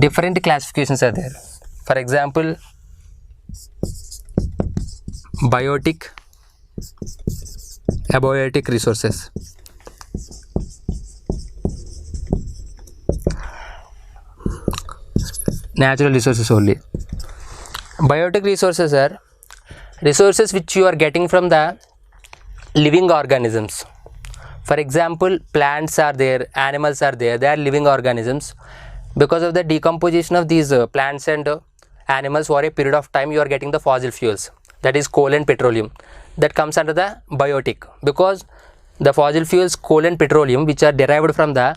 different classifications are there. For example, biotic, abiotic resources. Natural resources only. Biotic resources are resources which you are getting from the living organisms. For example, plants are there, animals are there, they are living organisms. Because of the decomposition of these plants and animals for a period of time, you are getting the fossil fuels, that is coal and petroleum. That comes under the biotic, because the fossil fuels, coal and petroleum, which are derived from the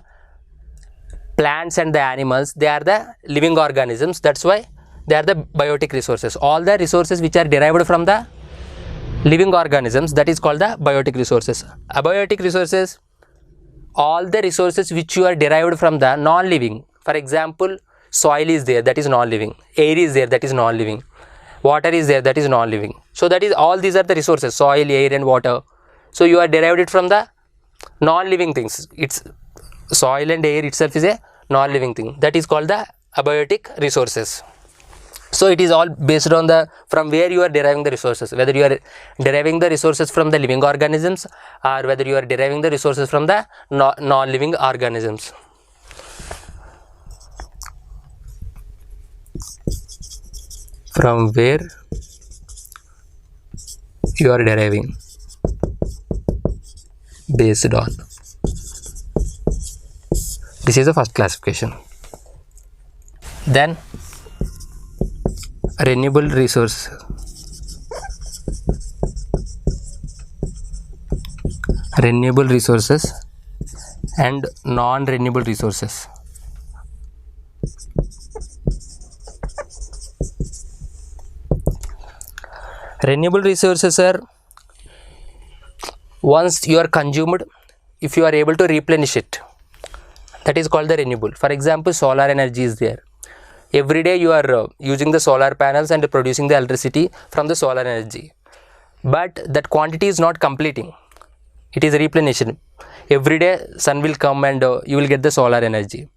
plants and the animals, they are the living organisms. That's why they are the biotic resources. All the resources which are derived from the living organisms, that is called the biotic resources. Abiotic resources, all the resources which you are derived from the non-living. For example, soil is there, that is non-living. Air is there, that is non-living. Water is there, that is non-living. So that is, all these are the resources, soil, air and water. So you are derived it from the non-living things. It's soil and air itself is a non-living thing. That is called the abiotic resources. So it is all based on the from where you are deriving the resources, whether you are deriving the resources from the living organisms or whether you are deriving the resources from the non-living organisms. From where you are deriving, based on. This is the first classification. Then renewable resource. Renewable resources and non-renewable resources. Renewable resources are once you are consumed, if you are able to replenish it, that is called the renewable. For example, solar energy is there. Every day you are using the solar panels and producing the electricity from the solar energy, but that quantity is not completing. It is replenished. Every day sun will come and you will get the solar energy,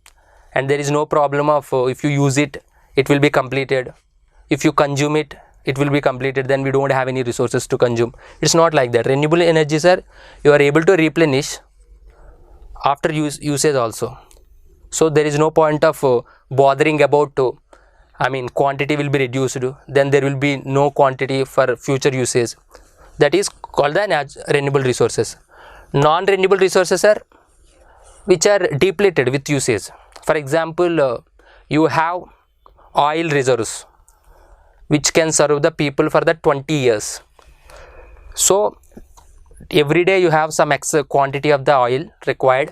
and there is no problem of if you use it, it will be completed. If you consume it, it will be completed. Then we don't have any resources to consume. It's not like that. Renewable energies are, you are able to replenish after usage also. So there is no point of bothering about quantity will be reduced, then there will be no quantity for future usage. That is called the renewable resources. Non-renewable resources are which are depleted with usage. For example, you have oil reserves which can serve the people for the 20 years. So every day you have some extra quantity of the oil required,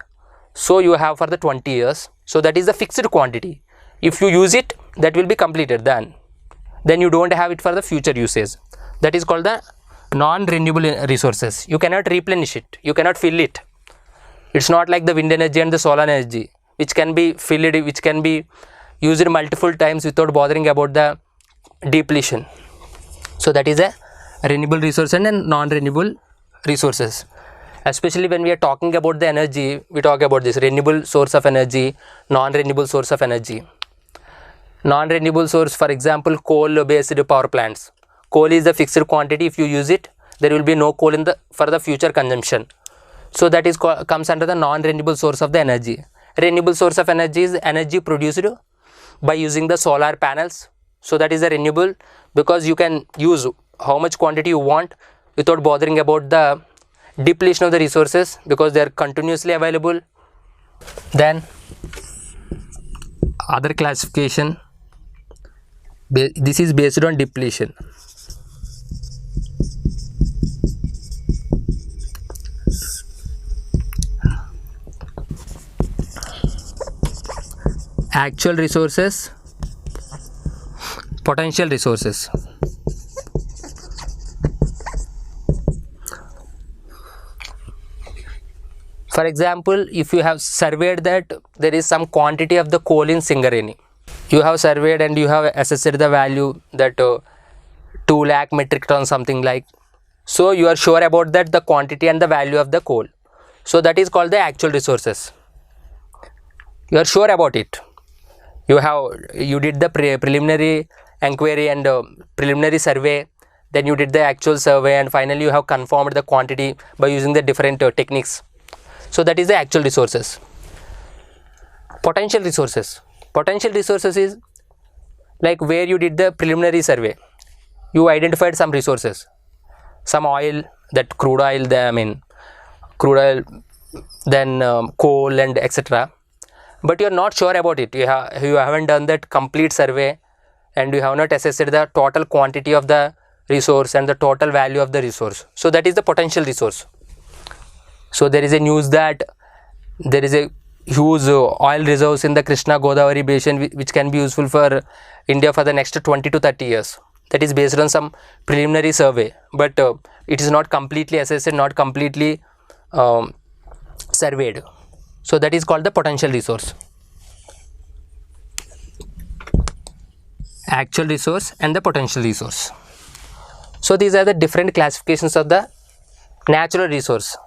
so you have for the 20 years. So that is the fixed quantity. If you use it, that will be completed. Then you don't have it for the future usage. That is called the non-renewable resources. You cannot replenish it, you cannot fill it. It's not like the wind energy and the solar energy, which can be filled, which can be used multiple times without bothering about the depletion. So that is a renewable resource and non-renewable resources. Especially when we are talking about the energy, we talk about this renewable source of energy, non-renewable source of energy. Non-renewable source, for example, coal based power plants. Coal is the fixed quantity. If you use it, there will be no coal in for the future consumption. So that is comes under the non-renewable source of the energy. Renewable source of energy is energy produced by using the solar panels. So that is the renewable, because you can use how much quantity you want without bothering about the depletion of the resources, because they are continuously available. Then other classification, this is based on depletion. Actual resources, potential resources. For example, if you have surveyed that there is some quantity of the coal in Singareni, you have surveyed and you have assessed the value that 2 lakh metric ton, something like. So you are sure about that, the quantity and the value of the coal. So that is called the actual resources. You are sure about it. you did the preliminary inquiry and preliminary survey, then you did the actual survey, and finally you have confirmed the quantity by using the different techniques. So that is the actual resources. Potential resources is like where you did the preliminary survey, you identified some resources, some oil, that crude oil, then coal and etc. But you are not sure about it. You haven't done that complete survey, and you have not assessed the total quantity of the resource and the total value of the resource. So that is the potential resource. So there is a news that there is a huge oil reserves in the Krishna Godavari basin which can be useful for India for the next 20 to 30 years. That is based on some preliminary survey, but it is not completely assessed, not completely surveyed. So that is called the potential resource. Actual resource and the potential resource. So these are the different classifications of the natural resource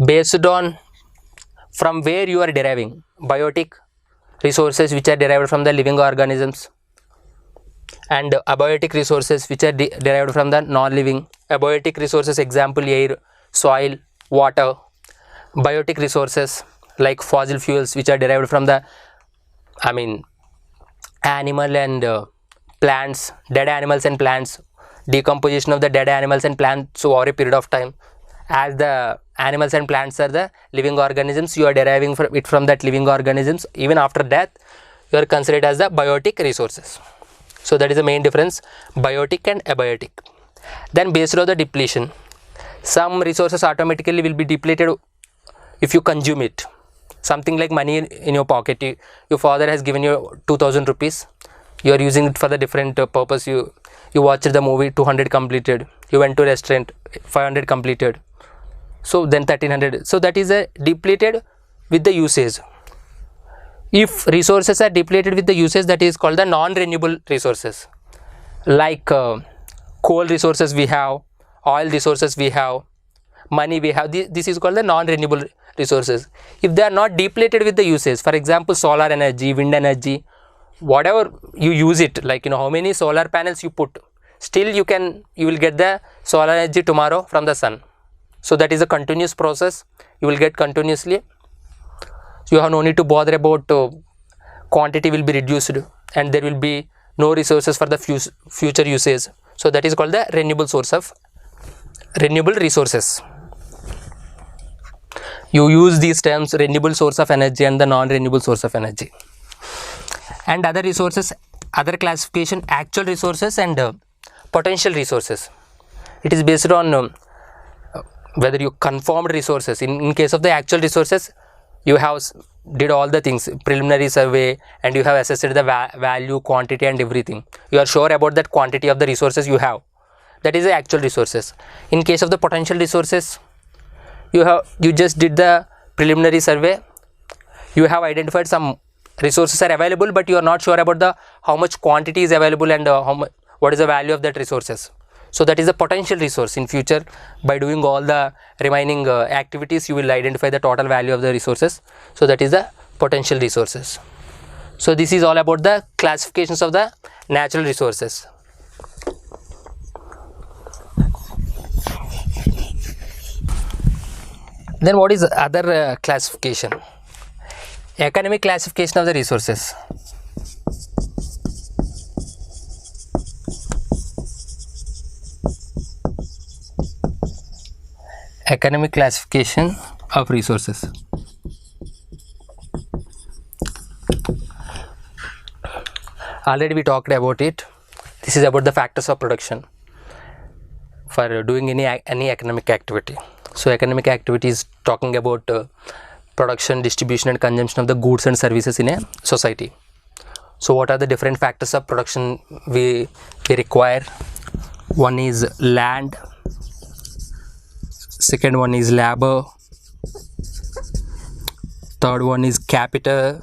based on from where you are deriving. Biotic resources which are derived from the living organisms, and abiotic resources which are derived from the non-living. Abiotic resources, example, air, soil, water. Biotic resources like fossil fuels which are derived from the animal and plants, dead animals and plants, decomposition of the dead animals and plants over a period of time. As the animals and plants are the living organisms, you are deriving it from that living organisms. Even after death, you are considered as the biotic resources. So that is the main difference, biotic and abiotic. Then based on the depletion, some resources automatically will be depleted if you consume it. Something like money in your pocket, your father has given you 2000 rupees, you are using it for the different purpose. You watched the movie, 200 completed. You went to restaurant, 500 completed. So then 1300. So that is a depleted with the usage. If resources are depleted with the usage, that is called the non-renewable resources. Like coal resources we have, oil resources we have, money we have. This is called the non-renewable resources. If they are not depleted with the usage, for example, solar energy, wind energy, whatever you use it, like how many solar panels you put, still you will get the solar energy tomorrow from the sun. So that is a continuous process, you will get continuously. You have no need to bother about quantity will be reduced and there will be no resources for the future usage. So that is called the renewable source of renewable resources. You use these terms, renewable source of energy and the non-renewable source of energy. And other resources, other classification, actual resources and potential resources. It is based on whether you confirmed resources. In case of the actual resources, you have did all the things, preliminary survey, and you have assessed the value, quantity and everything. You are sure about that quantity of the resources you have. That is the actual resources. In case of the potential resources, you just did the preliminary survey. You have identified some resources are available, but you are not sure about how much quantity is available and what is the value of that resources. So that is the potential resource. In future, by doing all the remaining activities, you will identify the total value of the resources. So that is the potential resources. So this is all about the classifications of the natural resources. Then what is other classification? Economic classification of the resources. Economic classification of resources. Already we talked about it. This is about the factors of production for doing any economic activity. So economic activity is talking about production, distribution and consumption of the goods and services in a society. So what are the different factors of production we require? One is land, second one is labor, third one is capital,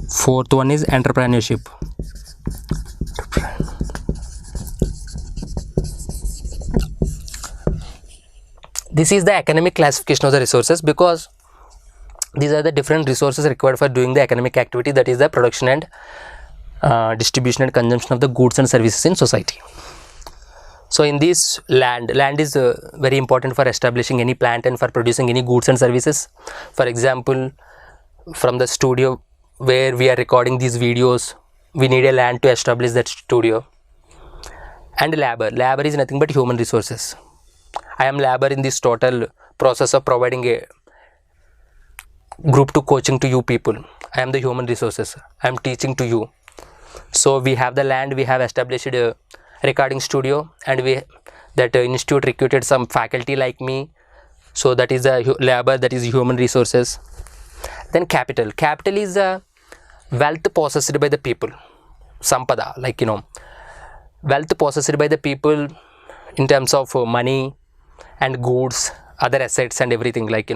fourth one is entrepreneurship. This is the economic classification of the resources, because These are the different resources required for doing the economic activity, that is the production and distribution and consumption of the goods and services in society. So in this land is very important for establishing any plant and for producing any goods and services. For example, from the studio where we are recording these videos, we need a land to establish that studio. And labor is nothing but human resources. I am labor in this total process of providing a group 2 coaching to you people. I am the human resources. I am teaching to you. So we have the land, we have established a recording studio, and that institute recruited some faculty like me. So that is a labor, that is human resources. Then capital is a wealth possessed by the people. Sampada, like wealth possessed by the people in terms of money and goods, other assets and everything, like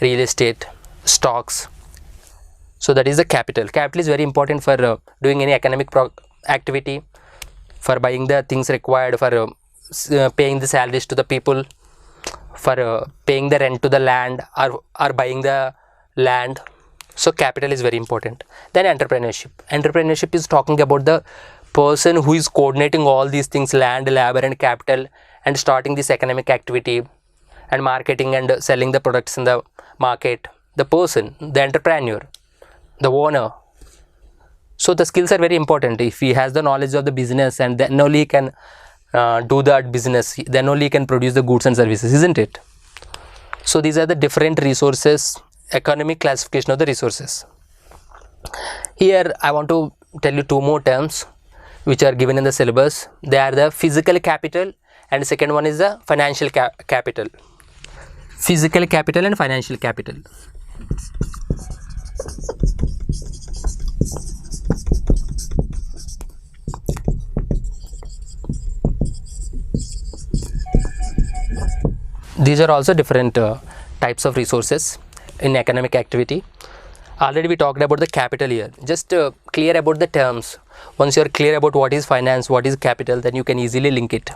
real estate, stocks. So that is the capital. Capital is very important for doing any economic activity, for buying the things required, for paying the salaries to the people, for paying the rent to the land, or buying the land. So capital is very important. Then entrepreneurship is talking about the person who is coordinating all these things, land, labor and capital, and starting this economic activity and marketing and selling the products in the market. The person, the entrepreneur, the owner. So the skills are very important. If he has the knowledge of the business, and then only he can do that business, then only he can produce the goods and services, isn't it? So these are the different resources, economic classification of the resources. Here I want to tell you two more terms which are given in the syllabus. They are the physical capital, and the second one is the financial capital. Physical capital and financial capital. These are also different types of resources in economic activity. Already we talked about the capital here. Just clear about the terms. Once you are clear about what is finance, what is capital, then you can easily link it.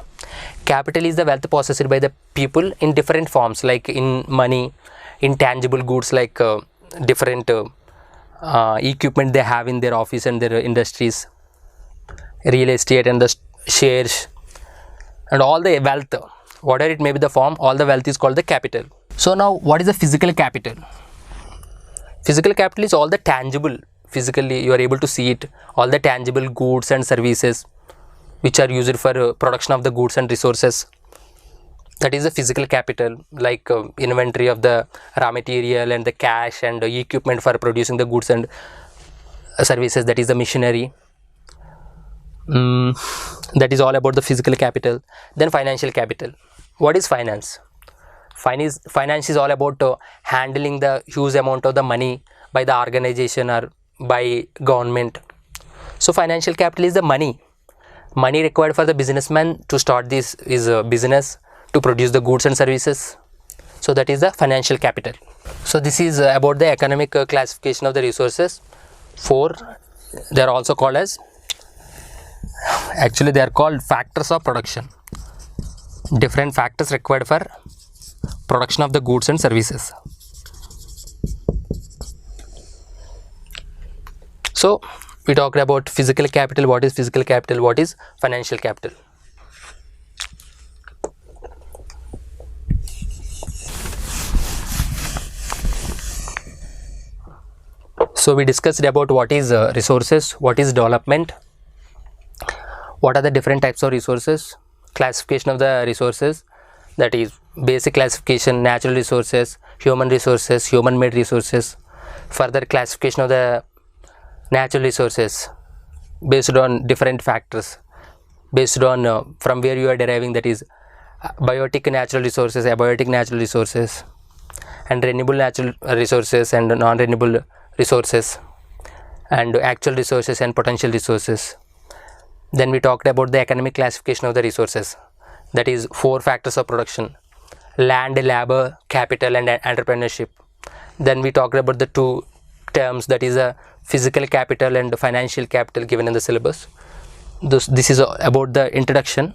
Capital is the wealth possessed by the people in different forms, like in money, in tangible goods, like different equipment they have in their office and their industries, real estate and the shares, and all the wealth, whatever it may be the form, all the wealth is called the capital. So now what is the physical capital? Physical capital is all the tangible, physically you are able to see it, all the tangible goods and services which are used for production of the goods and resources. That is the physical capital, like inventory of the raw material and the cash and the equipment for producing the goods and services, that is the machinery. That is all about the physical capital. Then financial capital. What is finance? Finance is all about handling the huge amount of the money by the organization or by government. So financial capital is the money required for the businessman to start this business, to produce the goods and services. So that is the financial capital. So this is about the economic classification of the resources. 4, they are also called as, actually they are called factors of production. Different factors required for production of the goods and services. So we talked about physical capital. What is physical capital? What is financial capital? So we discussed about what is resources, what is development, what are the different types of resources, classification of the resources, that is basic classification, natural resources, human resources, human made resources. Further classification of the natural resources based on different factors, based on from where you are deriving, that is biotic natural resources, abiotic natural resources, and renewable natural resources and non-renewable resources, and actual resources and potential resources. Then we talked about the economic classification of the resources, that is 4 factors of production: land, labor, capital and entrepreneurship. Then we talked about the 2 terms, that is a physical capital and financial capital, given in the syllabus. This is about the introduction.